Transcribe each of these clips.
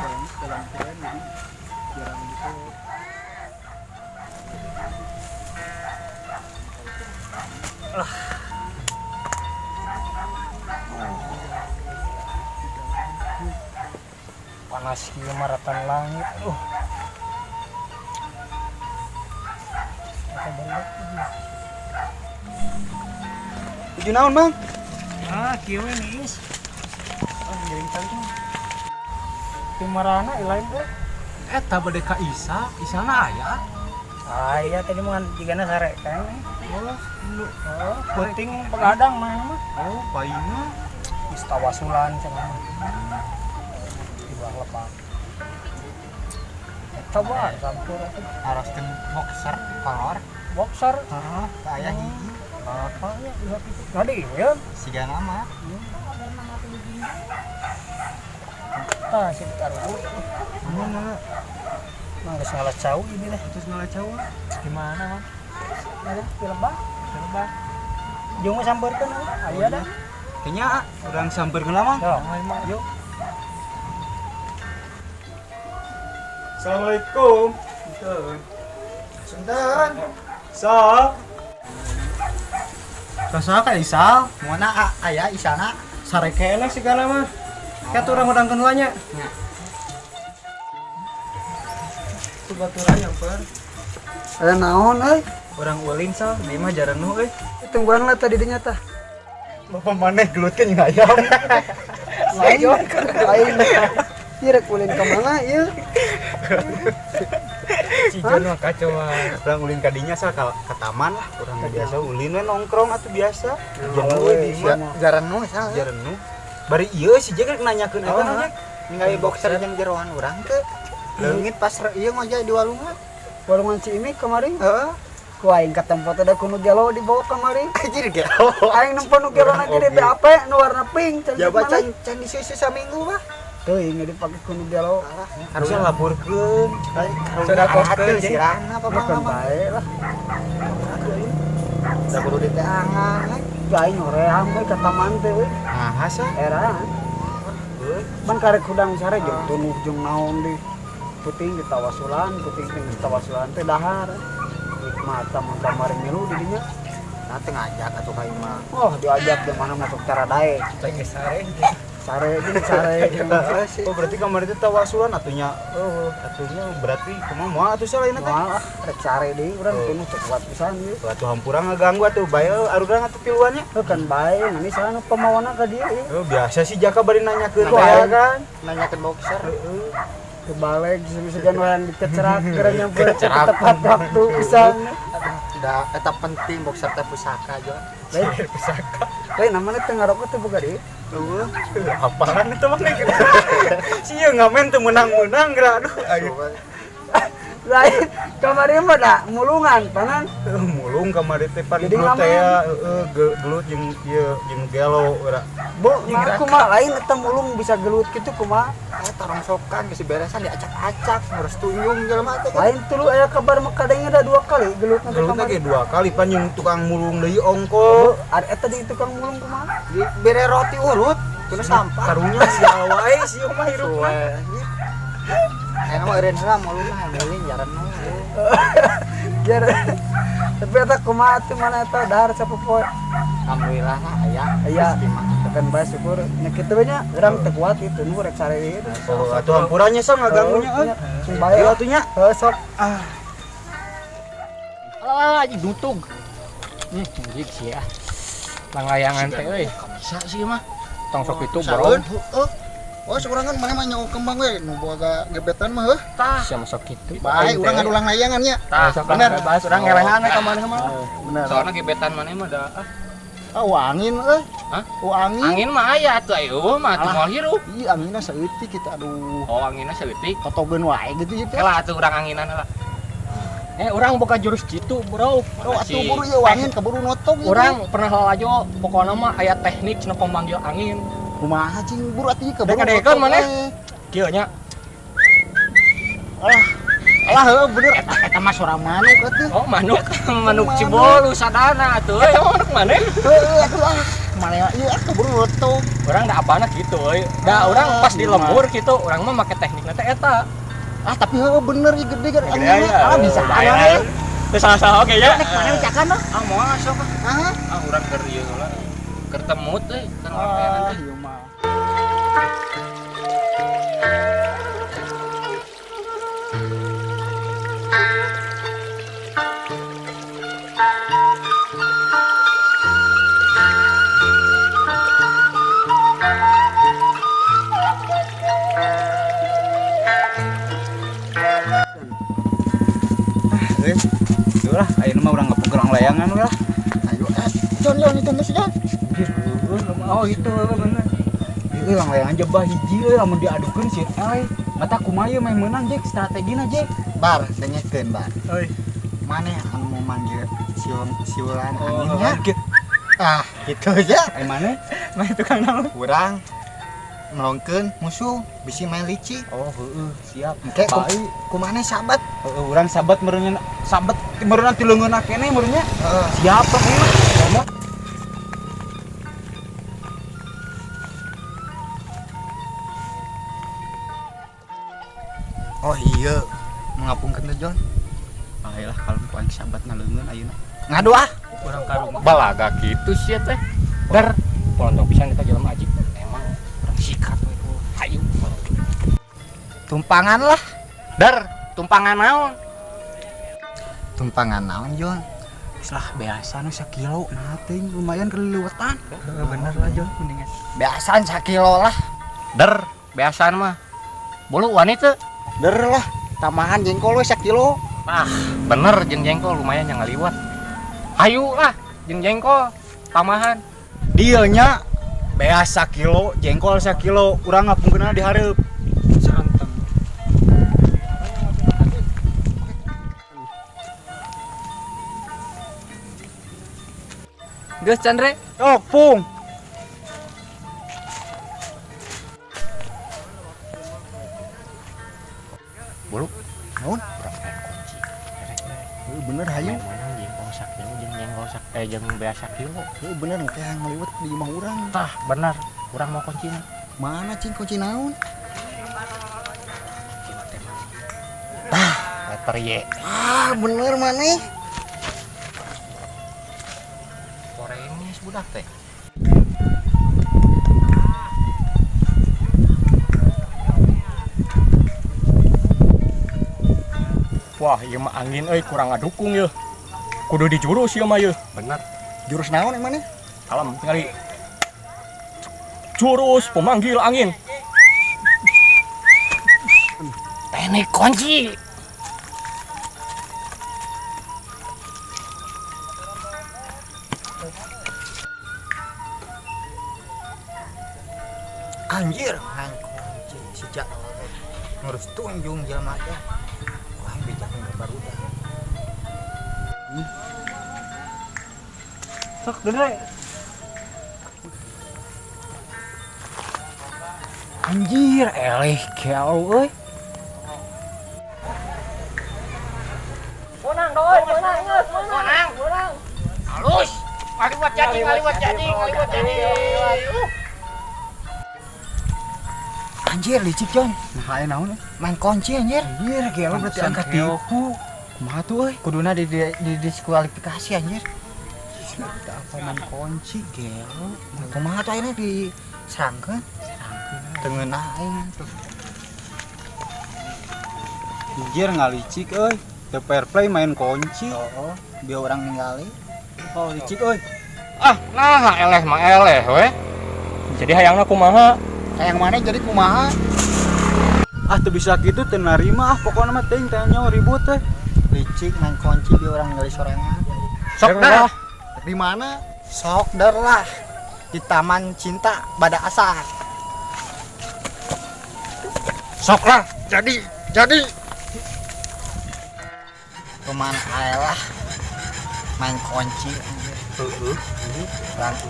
banyak dalam tren jadi jarang gitu. Panas kieu maratan langit. Tujuh naon, Bang? Kieu we niis. Giring tadi. Timarana lain teh. Eta bade ka Isana aya. Iya tadi mah jigana sare kan. Oh, lu. Penting pegadang mah. Oh, paina. Geus tawasulan cenah. Di bawah lepak. Eta bae campur atuh. Araskeun boxer kolor. Boxer. Heeh, aya hiji. Apa ya lihat itu. Tadi ya. Siga nama. Tah si taruh. Mana? Mah geus ngalecau ini teh. Terus ngalecau. Gimana, Bang? Ada di lebah. Coba. Jeung sampeurkeun aya dah. Kayaknya urang sampeurkeun lah, Mang. Yuk. Assalamualaikum. Sundan. Sa. Kasa ka Isal? Mana aya Isana? Sare kene segala mah. Ka urang udangkeun heula nya. Ku baturan nyamper. Aya naon euy? Urang ulin Sal, di mah jarenuh euy. Tungguan lah tadi dinya tah. Bapak maneh gelutkeun jeung ayam. Lain. Ieu rek ulin ka mana ieu? Cijon mah kacau mah. Urang ulin ka dinya Sal ka taman lah. Urang biasa ulin we nongkrong atuh biasa. Jenuh we di mah. Jarenuh Sal. Jarenuh. Bari ieu si Jek rek nanyakeun eta nanya. Ningali boxer jeung jeroan urang teh. Leungit pas ieu ngojay di walungan. Walungan si ini kemarin. Heeh. Ku aing ka tempat ada kuno gelo dibawa kemarin. Jadi gelo. Aing nempo nu gelo nanti di BAP nu warna pink. Ya baca can disusu saminggu mah. Teuing dipake kuno gelo. Harusnya laporkeun. Sudah kokeun sirahna apa Bukan mah. bae lah. Da kudu diteangan. Aing hoream we ka taman teh we. Nah, hasa. Heran. Man karek hudang sare jeung tunuh jeung naon di puting di tawasulan, puting di tawasulan teh dahar. Nikmat mun kamari milu di dinya. Nah teu ngajak atuh ka imah. Oh, diajak di mana masuk cara dae. Teh sare. Sare jeung sare. Oh, berarti kamar itu tawasulan atunya. Oh, atunya berarti kumaha moal atuh salaina teh. Wah, rek sare deui urang tunuh cek kuat pisan ieu. Atuh hampura ngaganggu atuh bae arurang atuh tiluannya. Heuh kan bae, ngani sana pemawana ka dieu ieu. Oh, biasa sih Jaka bari nanyakeun Nah, teh iya. kan. Nanyakeun boxer. Kebalik segan wayan dikecerak keur nyamper tepat waktu pisan. Da eta penting boxer teh pusaka jo. Lain pusaka. Lain namanya teh ngarokok teh boga deui. Eueuh, apaan itu mah si ieu ngamen teu menang-menang geura aduh. Lain kamari mah da mulungan panan. Mulung kamari teh pan Jadi gelut teh ngamen. ya gelut jeung ieu jeung gelo geura. Bo, kumaha lain eta mulung bisa gelut kitu kumaha? Eta rongsokan geus beresan diacak-acak harus tuyung jelema teh. Lain tulu aya kabar makadengnya da 2 kali gelut nanti Gelutna kamari. ge 2 kali pan jeung tukang mulung deui ongko. Ada eta di tukang mulung kumaha? Di bere roti urut teu sampah. Karunya sia wae si mah hirupna. Enak mah eureun heula muluna mulin jarenuh. Jar. Tapi eta kumaha tuh mana eta dahar sapopoe. Alhamdulillah lah aya. Aya tekan bae syukur nya kitu we nya urang teu kuat itu nu rek sare ieu. Oh, atuh hampuranya sok ngaganggunya euy. Bae Ieu atunya. heuh sok. Anjing dutug. Anjing sih ya. Langlayangan teh euy. Bisa sih mah. Tong sok itu Saeun, bro. heueuh. Oh, seurangan mana mah nyawa kembang we nu boga gebetan mah heuh. Tah, sia masuk kitu. Bae urang ngadulang layangan nya. Tah, bener. bahas urang ngelehan we ka maneh mah. Bener. Soalnya gebetan maneh mah da Angin euy. Hah? Angin. angin mah aya atuh ayo mah teu moal hirup. Ih, anginna saeutik kita aduh. Oh, anginna saeutik. Kotogeun wae gitu ya. Heula atuh urang anginan heula. Urang boga jurus jitu, Bro. Oh, atuh buru ieu angin kaburu notong. Urang pernah lalajo pokona mah aya teknik cenah pemanggil angin. kumaha cing buru atuh kaburu. Deka-dekeun maneh. Kieu nya. Alah heuh bener eta mah suara manuk atuh. Oh, manuk. Manuk cibolu sadana atuh. Euy, manuk maneh. Heuh atuh mana ieu keburu leutung. Orang da apana gitu euy. Da orang pas di lembur gitu, orang mah make teknikna teh eta. Ah tapi heuh bener ieu gede kan Gede aya. bisa Lain. aya. Teu salah-salah oge ya. Nek mana cakan lah. Ah mau sok Ah, urang keur ieu heula. Keur temut euy, keur Ah, ieu mah. Ulah, ayeuna mah urang ngapugerang layangan we lah. ayo Jon itu geus Jon. Oh itu bener. Ieu layangan jebah hiji euy lamun diadukeun sieun euy. Mata kumaha ieu main meunang Jek strategina Jek. Bar dengekeun bar. Euy. Mana anu mau manggil siulan Oh, anginnya? gitu. Ah, gitu aja. Ai maneh? Main tukang naon? Kurang melongkeun musuh bisi main licik. Oh, heeh, siap. Kayak Baik. kumane sahabat. Heeh, urang sabat meureun sabat meureun ti leungeunna keneh meureun nya. Heeh. Siap tah ieu. Sama. Oh iya, mengapungkeun teh Jon. Ayolah kalau ku aing sabat ngaleungeun ayeuna. Ngadu ah. Urang ka rumah. Balaga gitu sih teh. Dar, pontong pisan kita jelema aji. Emang urang sikat we. Hayu. Tumpangan lah. Dar, tumpangan naon? Tumpangan naon Jon? Lah biasa nu 1 kilo nah teuing lumayan keliliwetan. Heeh, bener lah Jon, mendingan. Biasaan 1 kilo lah. Der, biasaan mah. Bolu wanita. Der lah. Tamahan jengkol we 1 kilo. Ah, bener jeung jengkol lumayan yang ngaliwat. Hayu lah, jeung jengkol tamahan. Dieu nya beas 1 kilo, jengkol 1 kilo, urang ngapungkeunna di hareup. Santeng. Geus Chandre. Sok, Pung. Bolu. Naon? Bener hayu. Mana jengkol 1 kilo jeung jengkol jeung beas 1 kilo. Bener teh ngaliwat di imah urang. Tah, bener. Urang mau kuncina. Mana cing kunci naon? Letter Y. Ah, bener maneh. Korenis budak teh. Wah, ieu mah angin euy kurang ngadukung yeuh. Kudu dijurus ieu mah yeuh. Bener. Jurus naon yang maneh? Alam tinggali. Jurus pemanggil angin. Teknik kunci. Anjir, kunci sejak ngurus tunjung jelema teh. Wah, bejakeun gambar udah. Sok Dre. Anjir, eleh keo euy. Monang doi, monang geus, monang. Monang. Halus. Ngaliwat jadi, ngaliwat jadi, ngaliwat jadi. Anjir, licik Jon. Nah, aya naon? Main kunci anjir. Anjir, gelo berarti angkat Keo. tipu. Kumaha tuh euy? Kuduna di diskualifikasi anjir. Kita apa main kunci gelo. Kumaha tuh akhirnya diserangkeun? Tengeunah aing tuh. Anjir ngalicik euy. Teu fair play main kunci. Oh, biar orang ningali. Oh, licik euy. Ah, nah eleh mah eleh we. Jadi hayangna kumaha? Kayak mana jadi kumaha? Ah teu bisa gitu teu narima ah pokona mah teuing teh nyawa ribut teh. Licik main kunci biar orang ningali sorangan. Sok dah. Di mana? Sok dar lah. Di Taman Cinta Bada Asar. Sok lah. Jadi. Kemana ae lah. Main kunci anjir. Heeh.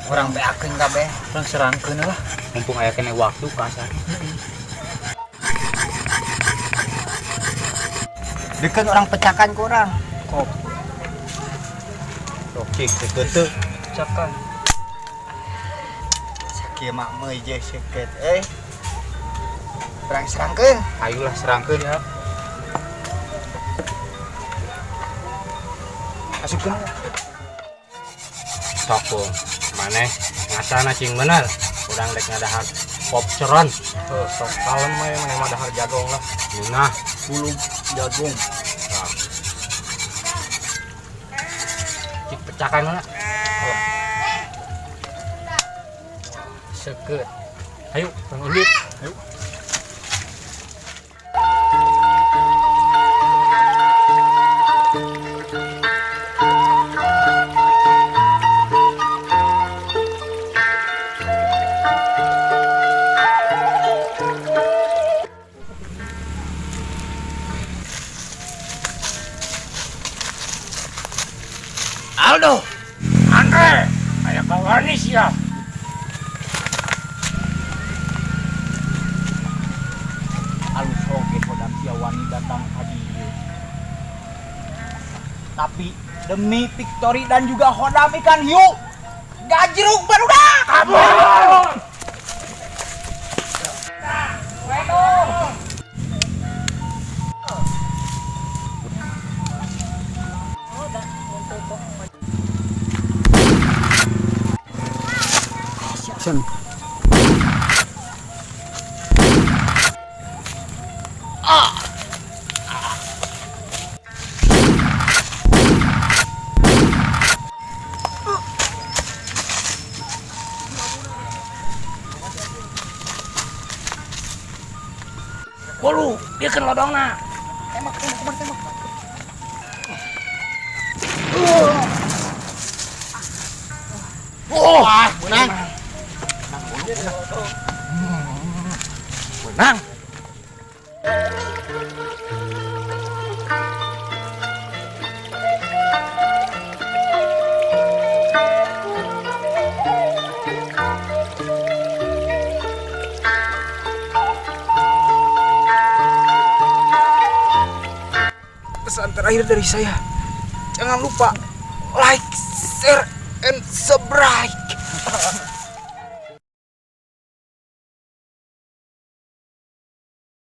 Orang beakeun kabeh. Urang serangkeun lah. Mumpung aya kene waktu kasar. Deket orang pecakan ku urang. Oke, teu Cakan. kieu mah meuje seket serang-serangkeun. Ayolah serangkeun ya. Asupkeun. Sok maneh ngasana cing bener. Urang dek ngadahar pop ceron. Sok kalem we maneh mah dahar jagong lah. Nah, Puluh jagung. cik pecakan lah. Seket. Ayo, Bang Indit. Ayo. Aldo, Andre, kayak kawanis ya. Alus oge hodam sia wani datang ka dieu. Tapi demi Victory dan juga hodam ikan hiu, gajruk barudak. Kabur! Sen. Bolu, dia kan lodongna. menang. Menang. Pesan terakhir dari saya, jangan lupa like, share, and subscribe.